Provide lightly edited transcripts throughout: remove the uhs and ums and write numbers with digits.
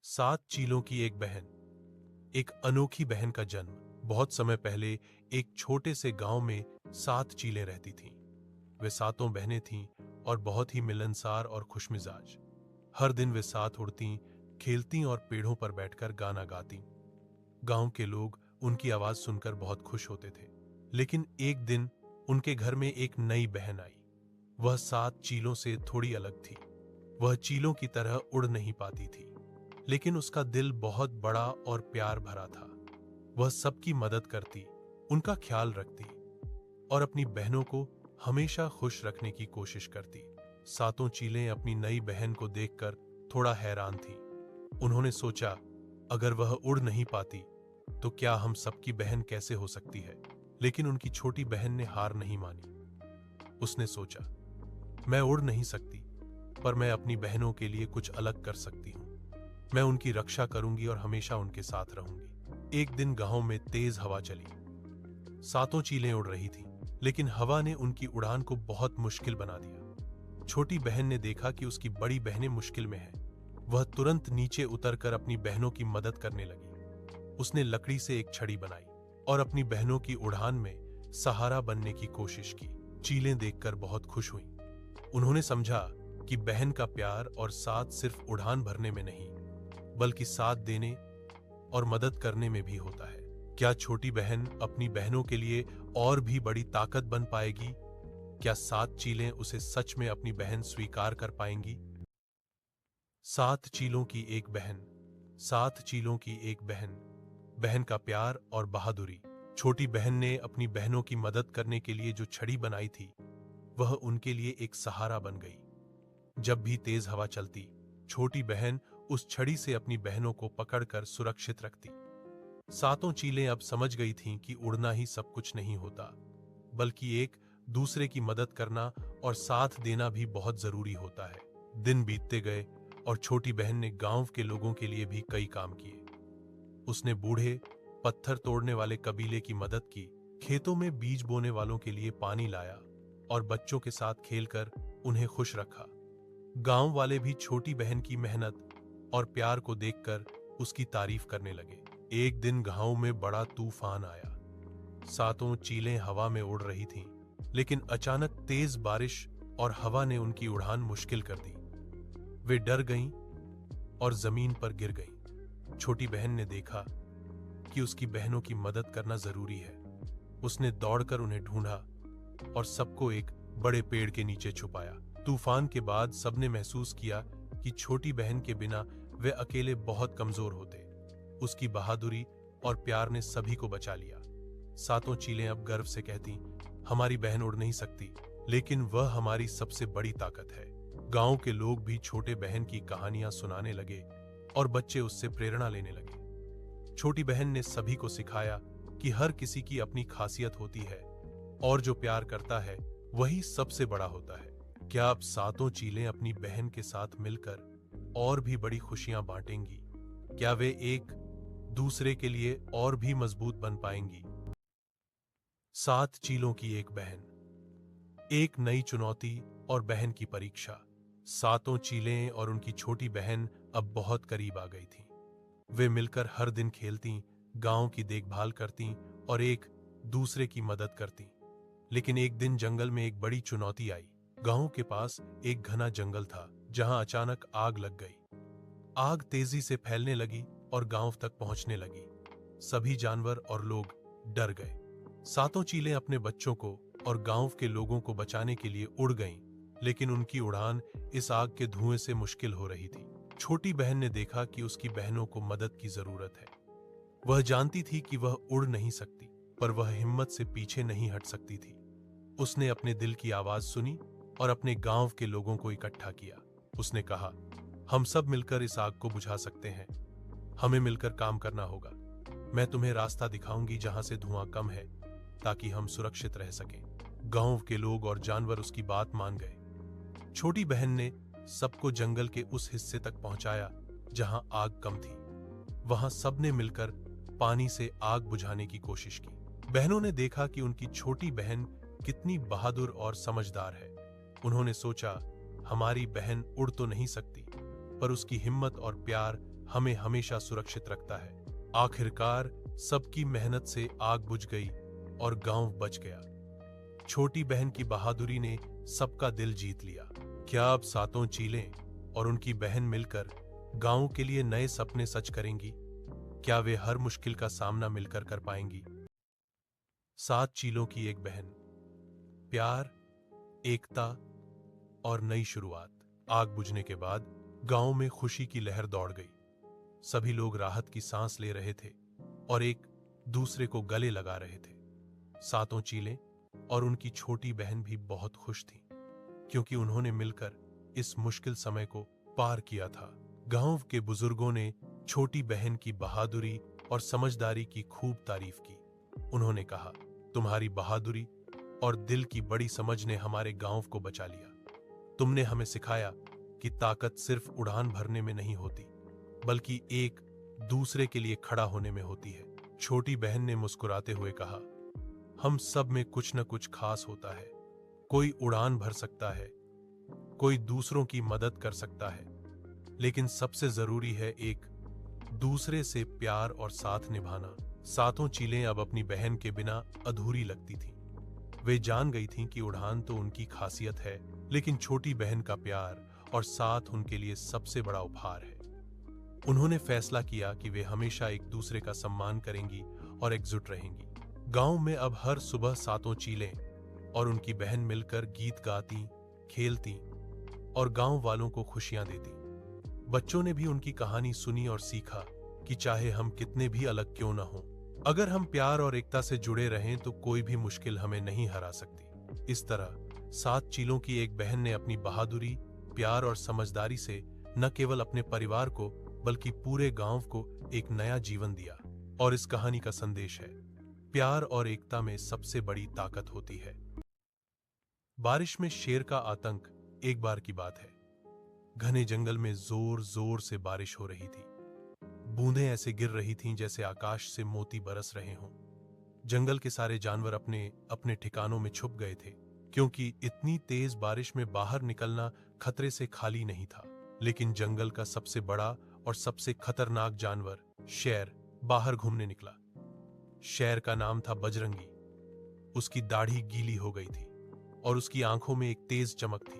सात चीलों की एक बहन। एक अनोखी बहन का जन्म। बहुत समय पहले एक छोटे से गांव में सात चीलें रहती थीं। वे सातों बहनें थीं और बहुत ही मिलनसार और खुशमिजाज। हर दिन वे साथ उड़ती, खेलती और पेड़ों पर बैठकर गाना गाती। गांव के लोग उनकी आवाज सुनकर बहुत खुश होते थे। लेकिन एक दिन उनके घर में एक नई बहन आई। वह सात चीलों से थोड़ी अलग थी। वह चीलों की तरह उड़ नहीं पाती थी, लेकिन उसका दिल बहुत बड़ा और प्यार भरा था। वह सबकी मदद करती, उनका ख्याल रखती और अपनी बहनों को हमेशा खुश रखने की कोशिश करती। सातों चीलें अपनी नई बहन को देखकर थोड़ा हैरान थी। उन्होंने सोचा, अगर वह उड़ नहीं पाती तो क्या हम सबकी बहन कैसे हो सकती है। लेकिन उनकी छोटी बहन ने हार नहीं मानी। उसने सोचा, मैं उड़ नहीं सकती, पर मैं अपनी बहनों के लिए कुछ अलग कर सकती हूँ। मैं उनकी रक्षा करूंगी और हमेशा उनके साथ रहूंगी। एक दिन गांव में तेज हवा चली। सातों चीलें उड़ रही थीं, लेकिन हवा ने उनकी उड़ान को बहुत मुश्किल बना दिया। छोटी बहन ने देखा कि उसकी बड़ी बहनें मुश्किल में हैं। वह तुरंत नीचे उतरकर अपनी बहनों की मदद करने लगी। उसने लकड़ी से एक छड़ी बनाई और अपनी बहनों की उड़ान में सहारा बनने की कोशिश की। चीलें देखकर बहुत खुश हुईं। उन्होंने समझा कि बहन का प्यार और साथ सिर्फ उड़ान भरने में नहीं, बल्कि साथ देने और मदद करने में भी होता है। क्या छोटी बहन अपनी बहनों के लिए और भी बड़ी ताकत बन पाएगी? क्या सात चीलें उसे सच में अपनी बहन स्वीकार कर पाएंगी? सात चीलों की एक बहन। सात चीलों की एक बहन। बहन का प्यार और बहादुरी। छोटी बहन ने अपनी बहनों की मदद करने के लिए जो छड़ी बनाई थी, वह उनके लिए एक सहारा बन गई। जब भी तेज हवा चलती, छोटी बहन उस छड़ी से अपनी बहनों को पकड़कर सुरक्षित रखती। सातों चीलें अब समझ गई थीं कि उड़ना ही सब कुछ नहीं होता, बल्कि एक दूसरे की मदद करना और साथ देना भी बहुत जरूरी होता है। दिन बीतते गए और छोटी बहन ने गांव के लोगों के लिए भी कई काम किए। उसने बूढ़े, पत्थर तोड़ने वाले कबीले की मदद की, खेतों में बीज बोने वालों के लिए पानी लाया और बच्चों के साथ खेलकर उन्हें खुश रखा। गांव वाले भी छोटी बहन की मेहनत और प्यार को देखकर उसकी तारीफ करने लगे। एक दिन गांव में बड़ा तूफान आया। सातों चीलें हवा में उड़ रही थीं, लेकिन अचानक तेज बारिश और हवा ने उनकी उड़ान मुश्किल कर दी। वे डर गईं और जमीन पर गिर गईं। छोटी बहन ने देखा कि उसकी बहनों की मदद करना जरूरी है। उसने दौड़कर उन्हें ढूंढा और सबको एक बड़े पेड़ के नीचे छुपाया। तूफान के बाद सबने महसूस किया कि छोटी बहन के बिना वे अकेले बहुत कमजोर होते। उसकी बहादुरी और प्यार ने सभी को बचा लिया। सातों चीलें अब गर्व से कहती, हमारी बहन उड़ नहीं सकती, लेकिन वह हमारी सबसे बड़ी ताकत है। गांव के लोग भी छोटे बहन की कहानियां सुनाने लगे और बच्चे उससे प्रेरणा लेने लगे। छोटी बहन ने सभी को सिखाया कि हर किसी की अपनी खासियत होती है और जो प्यार करता है वही सबसे बड़ा होता है। क्या अब सातों चीलें अपनी बहन के साथ मिलकर और भी बड़ी खुशियां बांटेंगी? क्या वे एक दूसरे के लिए और भी मजबूत बन पाएंगी? सात चीलों की एक बहन। एक नई चुनौती और बहन की परीक्षा। सातों चीलें और उनकी छोटी बहन अब बहुत करीब आ गई थीं। वे मिलकर हर दिन खेलती, गांव की देखभाल करती और एक दूसरे की मदद करती। लेकिन एक दिन जंगल में एक बड़ी चुनौती आई। गांव के पास एक घना जंगल था, जहां अचानक आग लग गई। आग तेजी से फैलने लगी और गांव तक पहुंचने लगी। सभी जानवर और लोग डर गए। सातों चीलें अपने बच्चों को और गांव के लोगों को बचाने के लिए उड़ गईं, लेकिन उनकी उड़ान इस आग के धुएं से मुश्किल हो रही थी। छोटी बहन ने देखा कि उसकी बहनों को मदद की जरूरत है। वह जानती थी कि वह उड़ नहीं सकती, पर वह हिम्मत से पीछे नहीं हट सकती थी। उसने अपने दिल की आवाज सुनी और अपने गांव के लोगों को इकट्ठा किया। उसने कहा, हम सब मिलकर इस आग को बुझा सकते हैं। हमें मिलकर काम करना होगा। मैं तुम्हें रास्ता दिखाऊंगी जहां से धुआं कम है, ताकि हम सुरक्षित रह सकें। गांव के लोग और जानवर उसकी बात मान गए। छोटी बहन ने सबको जंगल के उस हिस्से तक पहुंचाया जहां आग कम थी। वहां सबने मिलकर पानी से आग बुझाने की कोशिश की। बहनों ने देखा कि उनकी छोटी बहन कितनी बहादुर और समझदार है। उन्होंने सोचा, हमारी बहन उड़ तो नहीं सकती, पर उसकी हिम्मत और प्यार हमें हमेशा सुरक्षित रखता है। आखिरकार सबकी मेहनत से आग बुझ गई और गांव बच गया। छोटी बहन की बहादुरी ने सबका दिल जीत लिया। क्या अब सातों चीलें और उनकी बहन मिलकर गांव के लिए नए सपने सच करेंगी? क्या वे हर मुश्किल का सामना मिलकर कर पाएंगी? सात चीलों की एक बहन, प्यार, एकता और नई शुरुआत। आग बुझने के बाद गांव में खुशी की लहर दौड़ गई। सभी लोग राहत की सांस ले रहे थे और एक दूसरे को गले लगा रहे थे। सातों चीलें और उनकी छोटी बहन भी बहुत खुश थीं, क्योंकि उन्होंने मिलकर इस मुश्किल समय को पार किया था। गांव के बुजुर्गों ने छोटी बहन की बहादुरी और समझदारी की खूब तारीफ की। उन्होंने कहा, तुम्हारी बहादुरी और दिल की बड़ी समझ ने हमारे गांव को बचा लिया। तुमने हमें सिखाया कि ताकत सिर्फ उड़ान भरने में नहीं होती, बल्कि एक दूसरे के लिए खड़ा होने में होती है। छोटी बहन ने मुस्कुराते हुए कहा, हम सब में कुछ न कुछ खास होता है। कोई उड़ान भर सकता है, कोई दूसरों की मदद कर सकता है, लेकिन सबसे जरूरी है एक दूसरे से प्यार और साथ निभाना। सातों चीलें अब अपनी बहन के बिना अधूरी लगती थीं। वे जान गई थीं कि उड़ान तो उनकी खासियत है, लेकिन छोटी बहन का प्यार और साथ उनके लिए सबसे बड़ा उपहार है। उन्होंने फैसला किया कि वे हमेशा एक दूसरे का सम्मान करेंगी और एकजुट रहेंगी। गांव में अब हर सुबह सातों चीलें और उनकी बहन मिलकर गीत गाती, खेलती और गांव वालों को खुशियां देती। बच्चों ने भी उनकी कहानी सुनी और सीखा कि चाहे हम कितने भी अलग क्यों न हों, अगर हम प्यार और एकता से जुड़े रहें तो कोई भी मुश्किल हमें नहीं हरा सकती। इस तरह सात चीलों की एक बहन ने अपनी बहादुरी, प्यार और समझदारी से न केवल अपने परिवार को बल्कि पूरे गांव को एक नया जीवन दिया। और इस कहानी का संदेश है, प्यार और एकता में सबसे बड़ी ताकत होती है। बारिश में शेर का आतंक। एक बार की बात है, घने जंगल में जोर जोर से बारिश हो रही थी। बूंदें ऐसे गिर रही थीं जैसे आकाश से मोती बरस रहे हों। जंगल के सारे जानवर अपने अपने ठिकानों में छुप गए थे, क्योंकि इतनी तेज बारिश में बाहर निकलना खतरे से खाली नहीं था। लेकिन जंगल का सबसे बड़ा और सबसे खतरनाक जानवर शेर बाहर घूमने निकला। शेर का नाम था बजरंगी। उसकी दाढ़ी गीली हो गई थी और उसकी आंखों में एक तेज चमक थी।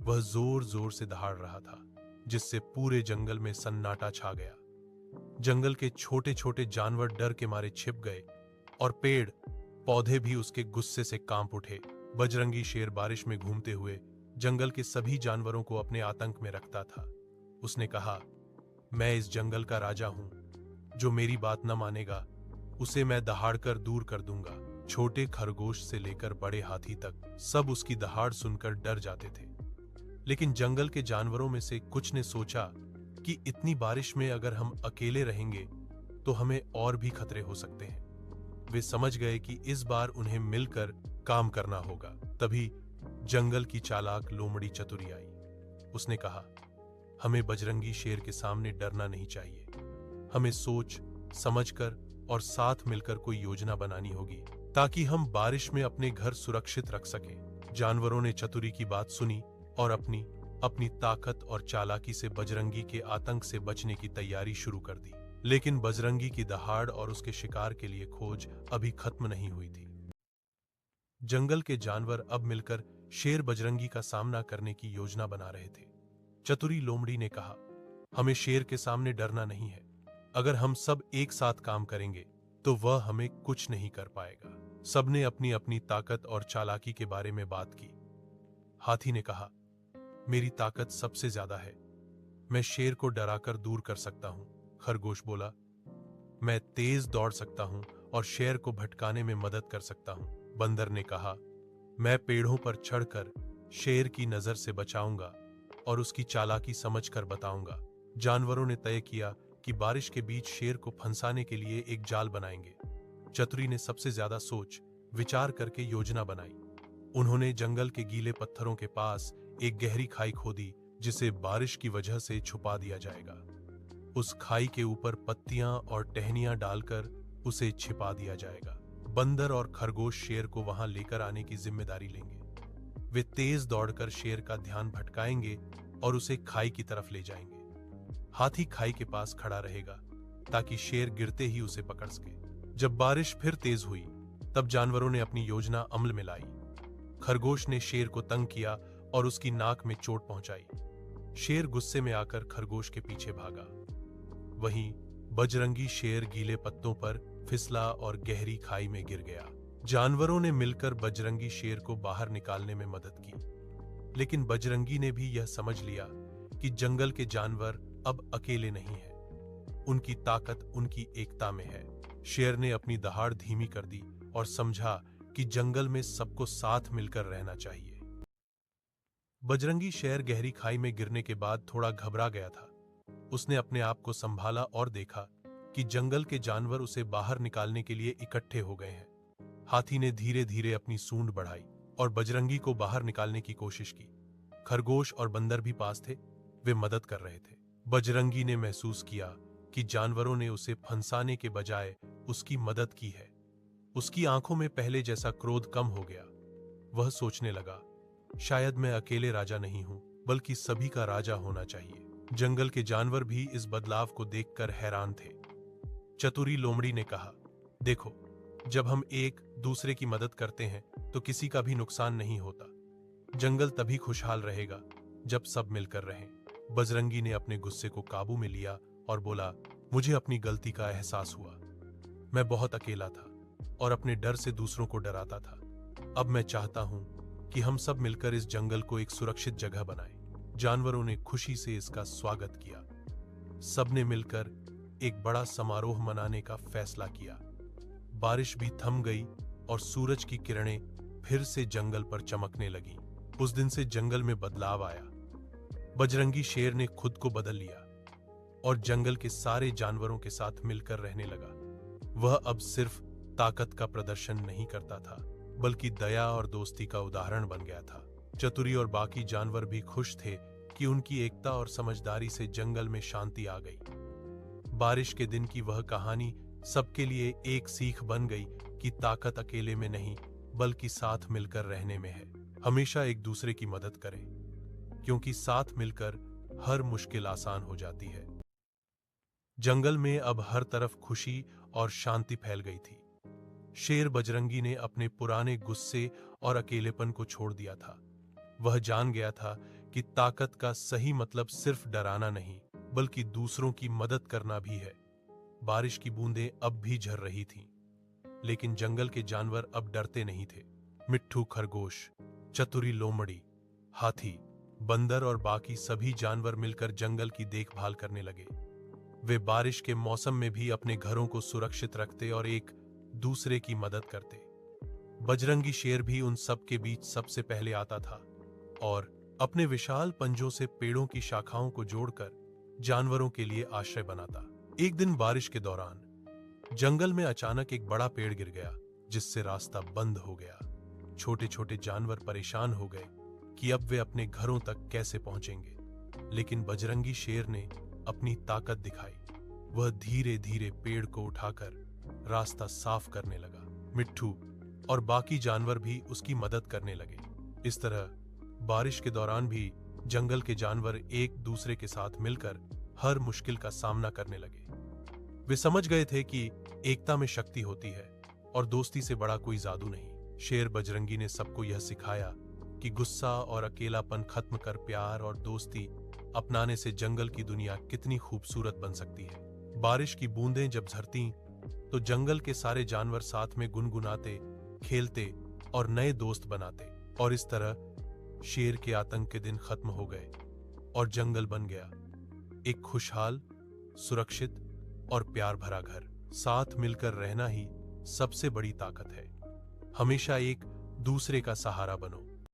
वह जोर जोर से दहाड़ रहा था, जिससे पूरे जंगल में सन्नाटा छा गया। जंगल के छोटे छोटे जानवर डर के मारे छिप गए और पेड़ पौधे भी उसके गुस्से से कांप उठे। बजरंगी शेर बारिश में घूमते हुए जंगल के सभी जानवरों को अपने आतंक में रखता था। उसने कहा, मैं इस जंगल का राजा हूं। जो मेरी बात न मानेगा उसे मैं दहाड़कर दूर कर दूंगा। छोटे खरगोश से लेकर बड़े हाथी तक सब उसकी दहाड़ सुनकर डर जाते थे। लेकिन जंगल के जानवरों में से कुछ ने सोचा कि इतनी बारिश में अगर हम अकेले रहेंगे तो हमें और भी खतरे हो सकते हैं। वे समझ गए कि इस बार उन्हें मिलकर काम करना होगा। तभी जंगल की चालाक लोमड़ी चतुरी आई। उसने कहा, हमें बजरंगी शेर के सामने डरना नहीं चाहिए। हमें सोच समझकर और साथ मिलकर कोई योजना बनानी होगी, ताकि हम बारिश में अपने घर सुरक्षित रख सकें। जानवरों ने चतुरी की बात सुनी और अपनी ताकत और चालाकी से बजरंगी के आतंक से बचने की तैयारी शुरू कर दी। लेकिन बजरंगी की दहाड़ और उसके शिकार के लिए खोज अभी खत्म नहीं हुई थी। जंगल के जानवर अब मिलकर शेर बजरंगी का सामना करने की योजना बना रहे थे। चतुरी लोमड़ी ने कहा, हमें शेर के सामने डरना नहीं है। अगर हम सब एक साथ काम करेंगे तो वह हमें कुछ नहीं कर पाएगा। सबने अपनी अपनी ताकत और चालाकी के बारे में बात की। हाथी ने कहा, मेरी ताकत सबसे ज्यादा है, मैं शेर को डराकर दूर कर सकता हूं। खरगोश बोला, मैं तेज दौड़ सकता हूं और शेर को भटकाने में मदद कर सकता हूं। बंदर ने कहा, मैं पेड़ों पर चढ़कर शेर की नजर से बचाऊंगा और उसकी चालाकी समझकर बताऊंगा। जानवरों ने तय किया कि बारिश के बीच शेर को फंसाने के लिए एक जाल बनाएंगे। चतुरी ने सबसे ज्यादा सोच विचार करके योजना बनाई। उन्होंने जंगल के गीले पत्थरों के पास एक गहरी खाई खोदी, जिसे बारिश की वजह से छुपा दिया जाएगा। उस खाई के ऊपर पत्तियां और टहनियां डालकर उसे छिपा दिया जाएगा। बंदर और खरगोश शेर को वहां लेकर आने की जिम्मेदारी लेंगे। वे तेज दौड़कर शेर का ध्यान भटकाएंगे और उसे खाई की तरफ ले जाएंगे। हाथी खाई के पास खड़ा रहेगा ताकि शेर गिरते ही उसे पकड़ सके। जब बारिश फिर तेज हुई तब जानवरों ने अपनी योजना अमल में लाई। खरगोश ने शेर को तंग किया और उसकी नाक में चोट पहुंचाई। शेर गुस्से में आकर खरगोश के पीछे भागा। वहीं बजरंगी शेर गीले पत्तों पर फिसला और गहरी खाई में गिर गया। जानवरों ने मिलकर बजरंगी शेर को बाहर निकालने में मदद की, लेकिन बजरंगी ने भी यह समझ लिया कि जंगल के जानवर अब अकेले नहीं हैं। उनकी ताकत उनकी एकता में है। शेर ने अपनी दहाड़ धीमी कर दी और समझा कि जंगल में सबको साथ मिलकर रहना चाहिए। बजरंगी शेर गहरी खाई में गिरने के बाद थोड़ा घबरा गया था। उसने अपने आप को संभाला और देखा कि जंगल के जानवर उसे बाहर निकालने के लिए इकट्ठे हो गए हैं। हाथी ने धीरे धीरे अपनी सूंड बढ़ाई और बजरंगी को बाहर निकालने की कोशिश की। खरगोश और बंदर भी पास थे, वे मदद कर रहे थे। बजरंगी ने महसूस किया कि जानवरों ने उसे फंसाने के बजाय उसकी मदद की है। उसकी आंखों में पहले जैसा क्रोध कम हो गया। वह सोचने लगा, शायद मैं अकेले राजा नहीं हूं, बल्कि सभी का राजा होना चाहिए। जंगल के जानवर भी इस बदलाव को देखकर हैरान थे। चतुरी लोमड़ी ने कहा, देखो, जब हम एक दूसरे की मदद करते हैं तो किसी का भी नुकसान नहीं होता। जंगल तभी खुशहाल रहेगा जब सब मिलकर रहें। बजरंगी ने अपने गुस्से को काबू में लिया और बोला, मुझे अपनी गलती का एहसास हुआ। मैं बहुत अकेला था और अपने डर से दूसरों को डराता था। अब मैं चाहता हूं कि हम सब मिलकर इस जंगल को एक सुरक्षित जगह बनाएं। जानवरों ने खुशी से इसका स्वागत किया। सबने मिलकर एक बड़ा समारोह मनाने का फैसला किया। बारिश भी थम गई और सूरज की किरणें फिर से जंगल पर चमकने लगीं। उस दिन से जंगल में बदलाव आया। बजरंगी शेर ने खुद को बदल लिया और जंगल के सारे जानवरों के साथ मिलकर रहने लगा। वह अब सिर्फ ताकत का प्रदर्शन नहीं करता था, बल्कि दया और दोस्ती का उदाहरण बन गया था। चतुरी और बाकी जानवर भी खुश थे कि उनकी एकता और समझदारी से जंगल में शांति आ गई। बारिश के दिन की वह कहानी सबके लिए एक सीख बन गई कि ताकत अकेले में नहीं, बल्कि साथ मिलकर रहने में है। हमेशा एक दूसरे की मदद करें, क्योंकि साथ मिलकर हर मुश्किल आसान हो जाती है। जंगल में अब हर तरफ खुशी और शांति फैल गई थी। शेर बजरंगी ने अपने पुराने गुस्से और अकेलेपन को छोड़ दिया था। वह जान गया था कि ताकत का सही मतलब सिर्फ डराना नहीं, बल्कि दूसरों की मदद करना भी है। बारिश की बूंदें अब भी झर रही थीं, लेकिन जंगल के जानवर अब डरते नहीं थे। मिट्ठू खरगोश, चतुरी लोमड़ी, हाथी, बंदर और बाकी सभी जानवर मिलकर जंगल की देखभाल करने लगे। वे बारिश के मौसम में भी अपने घरों को सुरक्षित रखते और एक दूसरे की मदद करते। बजरंगी शेर भी उन सब के बीच सबसे पहले आता था और अपने विशाल पंजों से पेड़ों की शाखाओं को जोड़कर जानवरों के लिए आश्रय बनाता। एक दिन बारिश के दौरान जंगल में अचानक एक बड़ा पेड़ गिर गया, जिससे रास्ता बंद हो गया। छोटे छोटे जानवर परेशान हो गए कि अब वे अपने घरों तक कैसे पहुंचेंगे। लेकिन बजरंगी शेर ने अपनी ताकत दिखाई। वह धीरे धीरे पेड़ को उठाकर रास्ता साफ करने लगा। मिट्ठू और बाकी जानवर भी उसकी मदद करने लगे। इस तरह बारिश के दौरान भी जंगल के जानवर एक दूसरे के साथ मिलकर हर मुश्किल का सामना करने लगे। वे समझ गए थे कि एकता में शक्ति होती है और दोस्ती से बड़ा कोई जादू नहीं। शेर बजरंगी ने सबको यह सिखाया कि गुस्सा और अकेलापन खत्म कर प्यार और दोस्ती अपनाने से जंगल की दुनिया कितनी खूबसूरत बन सकती है। बारिश की बूंदें जब झरती तो जंगल के सारे जानवर साथ में गुनगुनाते, खेलते और नए दोस्त बनाते, और इस तरह शेर के आतंक के दिन खत्म हो गए और जंगल बन गया एक खुशहाल, सुरक्षित और प्यार भरा घर। साथ मिलकर रहना ही सबसे बड़ी ताकत है। हमेशा एक दूसरे का सहारा बनो।